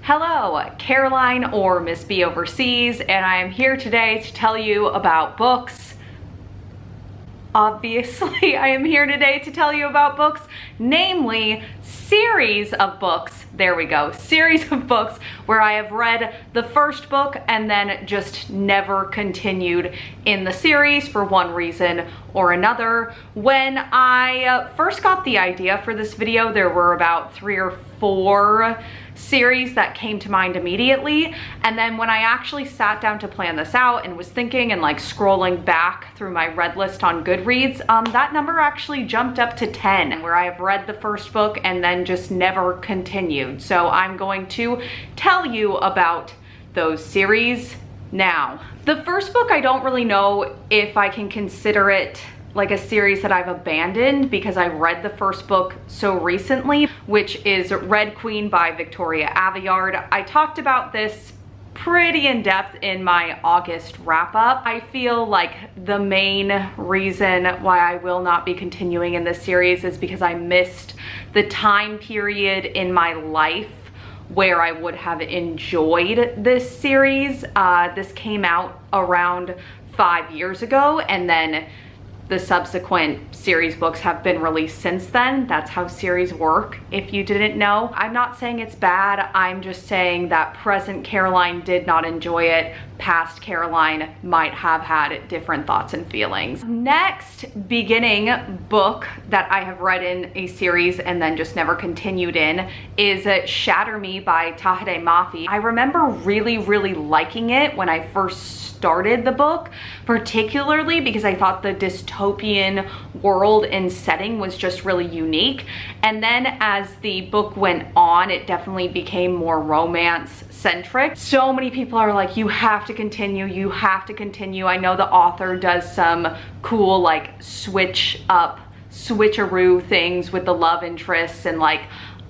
Hello, Caroline or Miss B Overseas, and I am here today to tell you about books. Obviously, I am here today to tell you about books, namely series of books. There we go, series of books where I have read the first book and then just never continued in the series for one reason or another. When I first got the idea for this video, there were about 3 or 4 series that came to mind immediately, and then when I actually sat down to plan this out and was thinking and like scrolling back through my read list on Goodreads, that number actually jumped up to 10, where I have read the first book and then just never continued. So I'm going to tell you about those series now. The first book, I don't really know if I can consider it like a series that I've abandoned because I read the first book so recently, which is Red Queen by Victoria Aveyard. I talked about this pretty in depth in my August wrap up. I feel like the main reason why I will not be continuing in this series is because I missed the time period in my life where I would have enjoyed this series. This came out around 5 years ago, and then the subsequent series books have been released since then. That's how series work, if you didn't know. I'm not saying it's bad, I'm just saying that present Caroline did not enjoy it. Past Caroline might have had different thoughts and feelings. Next beginning book that I have read in a series and then just never continued in is Shatter Me by Tahirih Mafi. I remember really liking it when I first started the book, particularly because I thought the dystopian world and setting was just really unique. And then as the book went on, it definitely became more romance centric. So many people are like, you have to continue, you have to continue. I know the author does some cool like switcheroo things with the love interests and like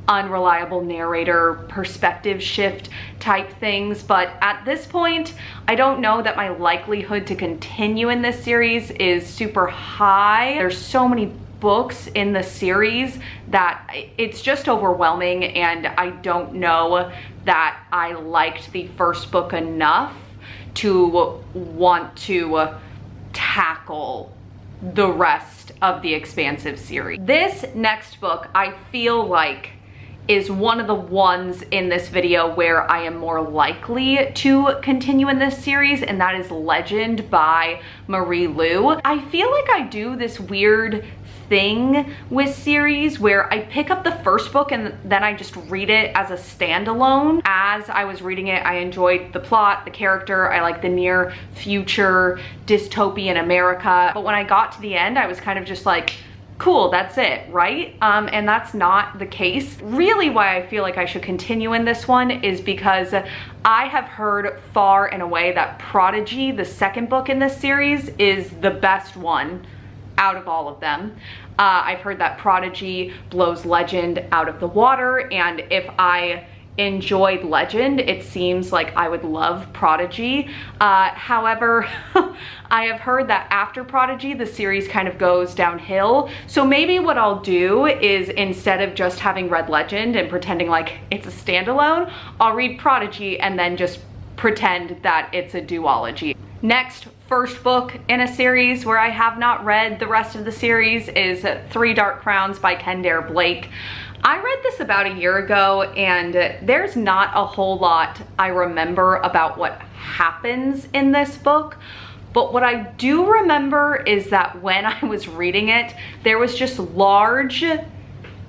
unreliable narrator perspective shift type things, but at this point I don't know that my likelihood to continue in this series is super high. There's so many books in the series that it's just overwhelming, and I don't know that I liked the first book enough to want to tackle the rest of the expansive series. This next book I feel like is one of the ones in this video where I am more likely to continue in this series, and that is Legend by Marie Lu. I feel like I do this weird thing with series where I pick up the first book and then I just read it as a standalone. As I was reading it, I enjoyed the plot, the character, I like the near future dystopian America, but when I got to the end, I was kind of just like, cool, that's it, right? And that's not the case. Really why I feel like I should continue in this one is because I have heard far and away that Prodigy, the second book in this series, is the best one out of all of them. I've heard that Prodigy blows Legend out of the water, and if I enjoyed Legend, it seems like I would love Prodigy. However, I have heard that after Prodigy, the series kind of goes downhill. So maybe what I'll do is, instead of just having read Legend and pretending like it's a standalone, I'll read Prodigy and then just pretend that it's a duology. Next, first book in a series where I have not read the rest of the series is 3 Dark Crowns by Kendare Blake. I read this about a year ago, and there's not a whole lot I remember about what happens in this book. But what I do remember is that when I was reading it, there was just large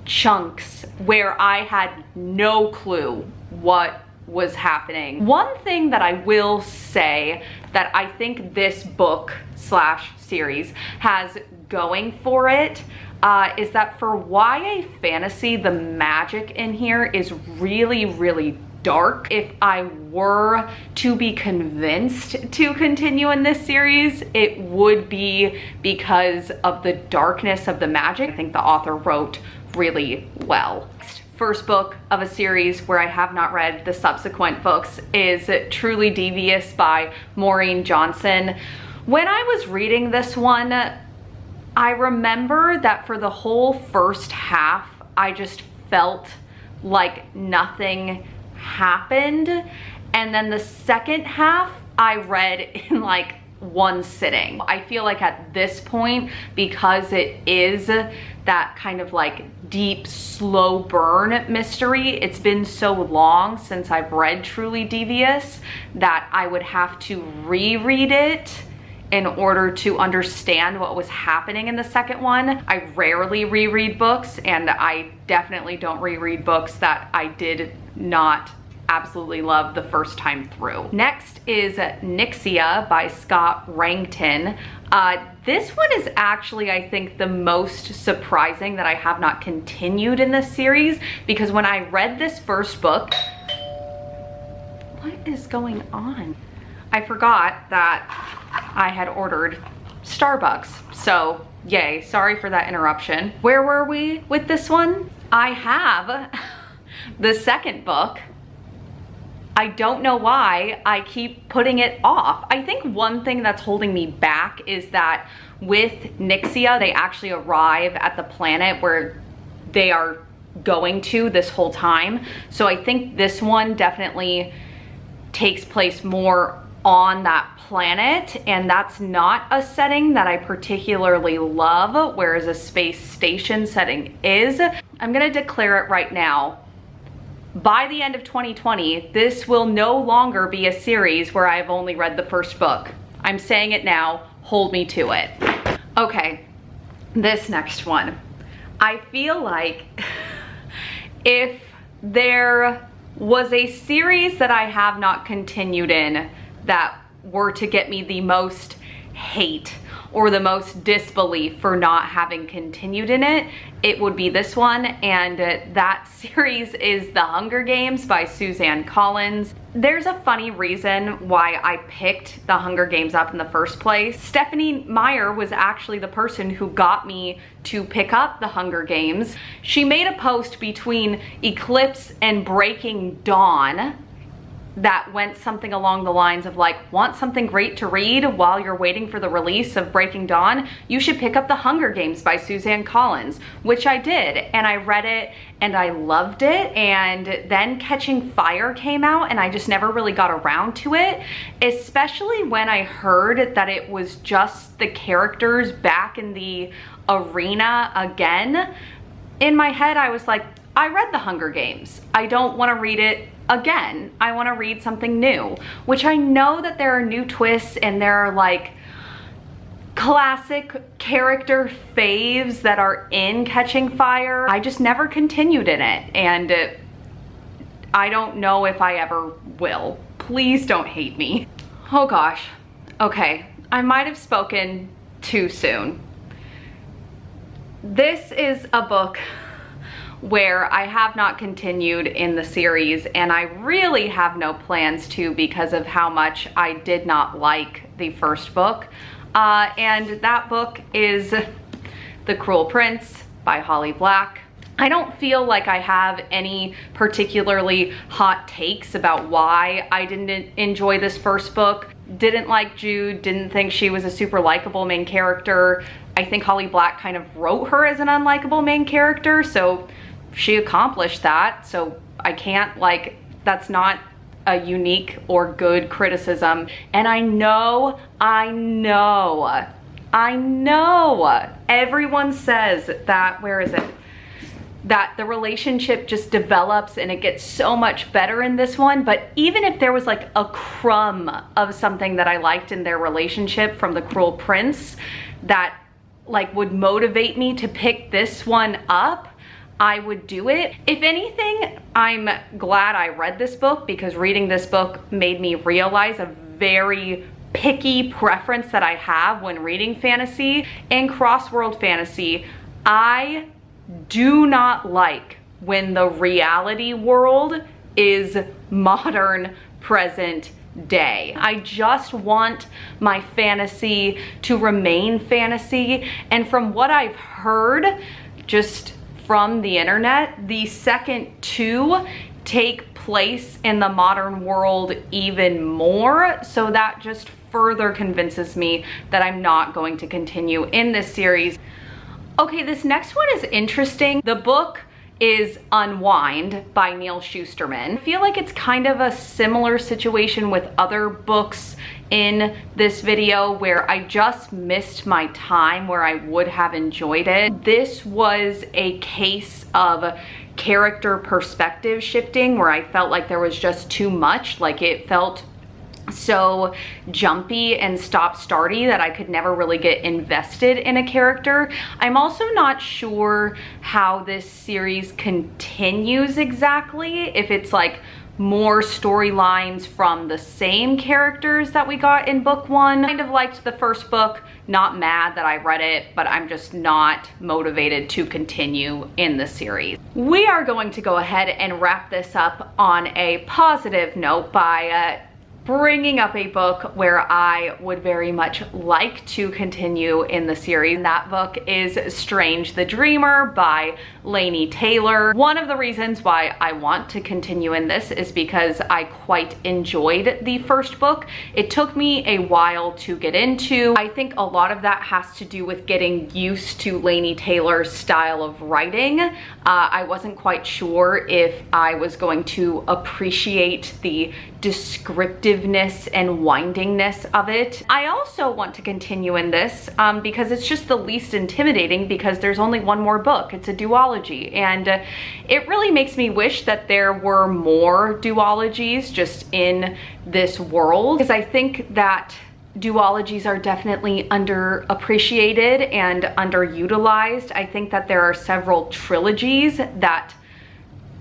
chunks where I had no clue what was happening. One thing that I will say that I think this book slash series has going for it is that for YA fantasy, the magic in here is really dark. If I were to be convinced to continue in this series, it would be because of the darkness of the magic. I think the author wrote really well. First book of a series where I have not read the subsequent books is Truly Devious by Maureen Johnson. When I was reading this one, I remember that for the whole first half, I just felt like nothing happened. And then the second half I read in like one sitting. I feel like at this point, because it is that kind of like deep, slow burn mystery, it's been so long since I've read Truly Devious that I would have to reread it in order to understand what was happening in the second one. I rarely reread books, and I definitely don't reread books that I did not absolutely love the first time through. Next is Nyxia by Scott Rankton. This one is actually, I think, the most surprising that I have not continued in this series, because when I read this first book, what is going on? I forgot that I had ordered Starbucks, so yay, sorry for that interruption. Where were we with this one? I have the second book. I don't know why I keep putting it off. I think one thing that's holding me back is that with Nyxia, they actually arrive at the planet where they are going to this whole time. So I think this one definitely takes place more on that planet, and that's not a setting that I particularly love, whereas a space station setting is. I'm gonna declare it right now. By the end of 2020, this will no longer be a series where I've only read the first book. I'm saying it now, hold me to it. Okay, this next one. I feel like if there was a series that I have not continued in that were to get me the most hate or the most disbelief for not having continued in it, it would be this one, and that series is The Hunger Games by Suzanne Collins. There's a funny reason why I picked The Hunger Games up in the first place. Stephanie Meyer was actually the person who got me to pick up The Hunger Games. She made a post between Eclipse and Breaking Dawn that went something along the lines of like, want something great to read while you're waiting for the release of Breaking Dawn? You should pick up The Hunger Games by Suzanne Collins, which I did, and I read it and I loved it. And then Catching Fire came out and I just never really got around to it, especially when I heard that it was just the characters back in the arena again. In my head, I was like, I read The Hunger Games. I don't want to read it again. I want to read something new, which I know that there are new twists and there are like classic character faves that are in Catching Fire. I just never continued in it, and I don't know if I ever will. Please don't hate me. Oh gosh. Okay, I might have spoken too soon. This is a book where I have not continued in the series, and I really have no plans to because of how much I did not like the first book. And that book is The Cruel Prince by Holly Black. I don't feel like I have any particularly hot takes about why I didn't enjoy this first book. Didn't like Jude, didn't think she was a super likable main character. I think Holly Black kind of wrote her as an unlikable main character, so she accomplished that. So I can't, like, that's not a unique or good criticism. And I know everyone says that, where is it? That the relationship just develops and it gets so much better in this one. But even if there was like a crumb of something that I liked in their relationship from The Cruel Prince that like would motivate me to pick this one up, I would do it. If anything, I'm glad I read this book, because reading this book made me realize a very picky preference that I have when reading fantasy. In cross-world fantasy, I do not like when the reality world is modern present day. I just want my fantasy to remain fantasy. And from what I've heard, just from the internet, the second two take place in the modern world even more. So that just further convinces me that I'm not going to continue in this series. Okay, this next one is interesting. The book is Unwind by Neil Shusterman. I feel like it's kind of a similar situation with other books in this video where I just missed my time where I would have enjoyed it. This was a case of character perspective shifting where I felt like there was just too much. Like, it felt so jumpy and stop-starty that I could never really get invested in a character. I'm also not sure how this series continues exactly, if it's like more storylines from the same characters that we got in book one. I kind of liked the first book, not mad that I read it, but I'm just not motivated to continue in the series. We are going to go ahead and wrap this up on a positive note by bringing up a book where I would very much like to continue in the series. And that book is Strange the Dreamer by Laini Taylor. One of the reasons why I want to continue in this is because I quite enjoyed the first book. It took me a while to get into. I think a lot of that has to do with getting used to Laini Taylor's style of writing. I wasn't quite sure if I was going to appreciate the descriptiveness and windingness of it. I also want to continue in this because it's just the least intimidating, because there's only one more book. It's a duology, and it really makes me wish that there were more duologies just in this world, because I think that duologies are definitely underappreciated and underutilized. I think that there are several trilogies that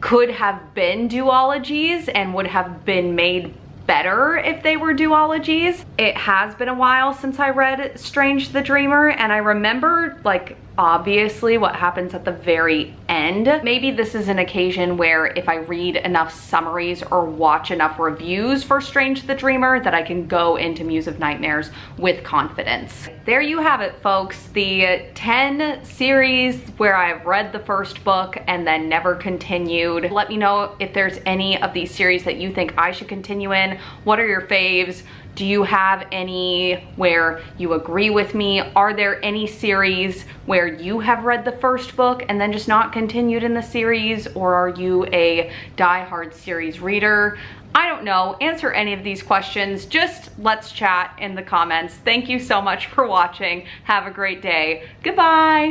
could have been duologies and would have been made better if they were duologies. It has been a while since I read Strange the Dreamer, and I remember, like, obviously what happens at the very end. Maybe this is an occasion where if I read enough summaries or watch enough reviews for Strange the Dreamer that I can go into Muse of Nightmares with confidence. There you have it, folks. The 10 series where I've read the first book and then never continued. Let me know if there's any of these series that you think I should continue in. What are your faves? Do you have any where you agree with me? Are there any series where you have read the first book and then just not continued in the series? Or are you a diehard series reader? I don't know. Answer any of these questions. Just let's chat in the comments. Thank you so much for watching. Have a great day. Goodbye.